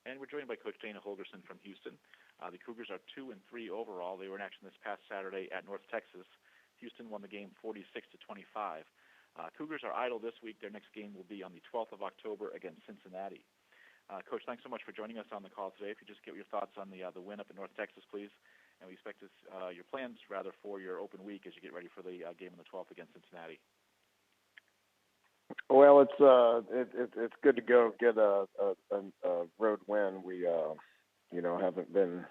And we're joined by Coach Dana Holgorsen from Houston. The Cougars are 2-3 overall. They were in action this past Saturday at North Texas. Houston won the game 46-25. Cougars are idle this week. Their next game will be on the 12th of October against Cincinnati. Coach, thanks so much for joining us on the call today. If you just give your thoughts on the win up in North Texas, please. And we expect your plans, rather, for your open week as you get ready for the game on the 12th against Cincinnati. Well, it's good to go get a road win. We haven't been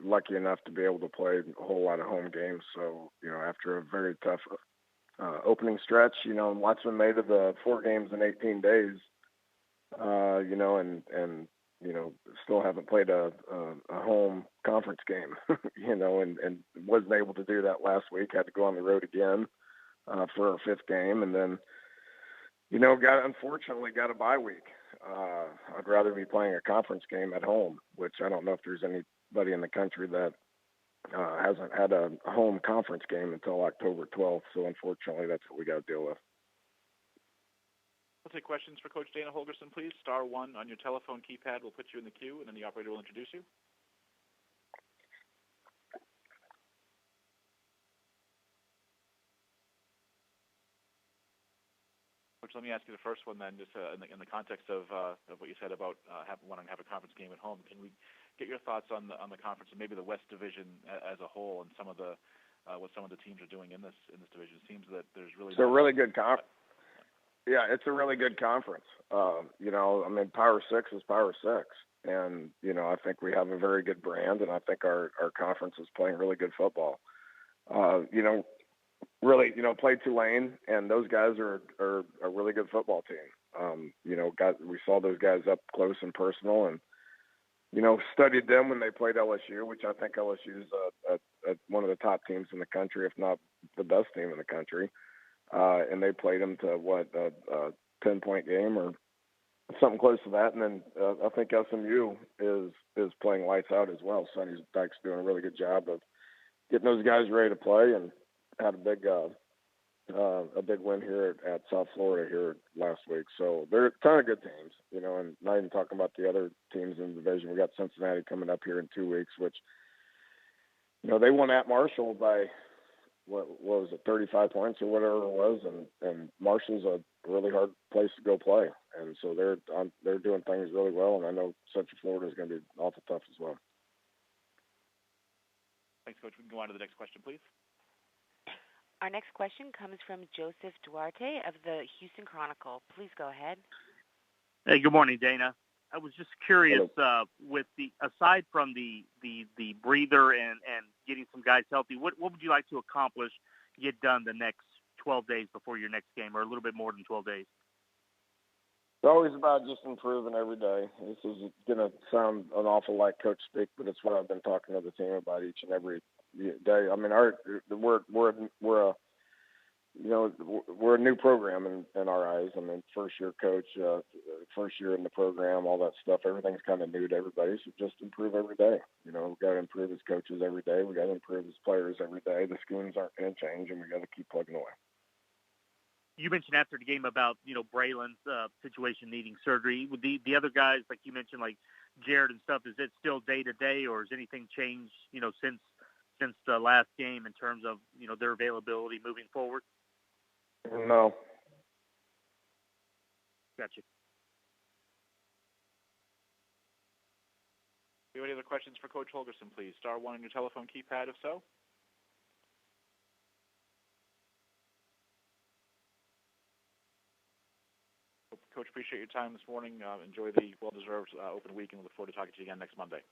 lucky enough to be able to play a whole lot of home games. So after a very tough opening stretch, lots been made of the 4 games in 18 days. And still haven't played a home conference game, and wasn't able to do that last week. Had to go on the road again for our 5th game, and then. Unfortunately got a bye week. I'd rather be playing a conference game at home, which I don't know if there's anybody in the country that hasn't had a home conference game until October 12th. So unfortunately, that's what we got to deal with. We'll take questions for Coach Dana Holgorsen, please. Star 1 on your telephone keypad will put you in the queue, and then the operator will introduce you. Let me ask you the first one then, just in the context of what you said about wanting to have a conference game at home. Can we get your thoughts on the conference and maybe the West Division as a whole and some of the what some of the teams are doing in this division? It seems that there's really it's a really good conference. Yeah, it's a really good conference. Power 6 is Power 6, and I think we have a very good brand, and I think our conference is playing really good football. Really, played Tulane, and those guys are a really good football team. We saw those guys up close and personal, and studied them when they played LSU, which I think LSU is one of the top teams in the country, if not the best team in the country. And they played them to a 10-point game or something close to that. And then I think SMU is playing lights out as well. Sonny Dyke's doing a really good job of getting those guys ready to play, and had a big win here at South Florida here last week. So there are a ton of good teams, and not even talking about the other teams in the division. We got Cincinnati coming up here in 2 weeks, which, they won at Marshall by, what was it, 35 points or whatever it was. And Marshall's a really hard place to go play. And so they're doing things really well. And I know Central Florida is going to be awful tough as well. Thanks, Coach. We can go on to the next question, please. Our next question comes from Joseph Duarte of the Houston Chronicle. Please go ahead. Hey, good morning, Dana. I was just curious, with aside from the breather and getting some guys healthy, what would you like to accomplish, get done the next 12 days before your next game, or a little bit more than 12 days? It's always about just improving every day. This is going to sound an awful like coach speak, but it's what I've been talking to the team about each and every day. I mean, we're a new program in our eyes. I mean, first year coach, first year in the program, all that stuff. Everything's kind of new to everybody. So just improve every day. We've got to improve as coaches every day. We got to improve as players every day. The schemes aren't going to change, and we got to keep plugging away. You mentioned after the game about, Braylon's situation needing surgery. With the other guys, like you mentioned, like Jared and stuff, is it still day-to-day, or has anything changed, since the last game in terms of, their availability moving forward? No. Gotcha. Do you have any other questions for Coach Holgorsen, please? Star 1 on your telephone keypad, if so. Coach, appreciate your time this morning. Enjoy the well-deserved open week, and look forward to talking to you again next Monday.